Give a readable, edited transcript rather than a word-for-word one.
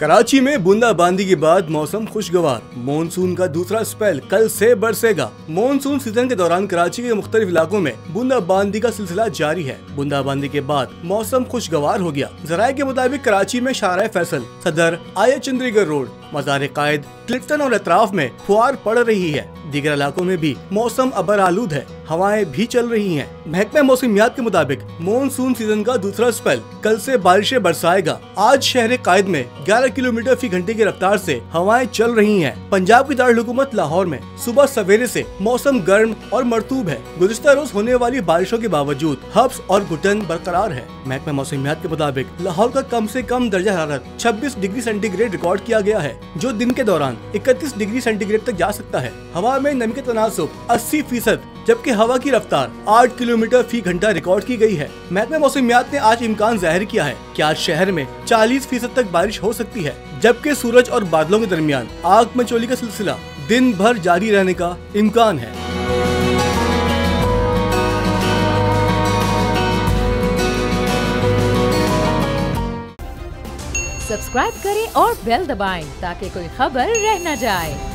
कराची में बूंदाबांदी के बाद मौसम खुशगवार। मॉनसून का दूसरा स्पेल कल से बरसेगा। मॉनसून सीजन के दौरान कराची के मुख्तलिफ इलाकों में बूंदाबांदी का सिलसिला जारी है। बूंदाबांदी के बाद मौसम खुशगवार हो गया। जराये के मुताबिक कराची में शाहराह फैसल, सदर, आया चंद्रीगढ़ रोड, मज़ार कायद, क्लिफ्टन और अतराफ में फुहार पड़ रही है। दीगर इलाकों में भी मौसम अबर आलूद है, हवाएं भी चल रही हैं। महकमे मौसमियात के मुताबिक मॉनसून सीजन का दूसरा स्पेल कल से बारिशें बरसाएगा। आज शहर कायद में 11 किलोमीटर फी घंटे की रफ्तार से हवाएं चल रही हैं। पंजाब की दारुल हुकूमत लाहौर में सुबह सवेरे से मौसम गर्म और मरतूब है। गुज़िश्ता रोज होने वाली बारिशों के बावजूद हब्स और घुटन बरकरार है। महकमे मौसमियात के मुताबिक लाहौर का कम से कम दर्जा हरारत 26 डिग्री सेंटीग्रेड रिकॉर्ड किया गया है, जो दिन के दौरान 31 डिग्री सेंटीग्रेड तक जा सकता है। हवा में नमी का तनासुब 80%, जबकि हवा की रफ्तार 8 किलोमीटर फी घंटा रिकॉर्ड की गई है। महकमे मौसमियात ने आज इम्कान जाहिर किया है कि आज शहर में 40% तक बारिश हो सकती है, जबकि सूरज और बादलों के दरमियान आग मचोली का सिलसिला दिन भर जारी रहने का इम्कान है। सब्सक्राइब करें और बेल दबाएं ताकि कोई खबर रह न जाए।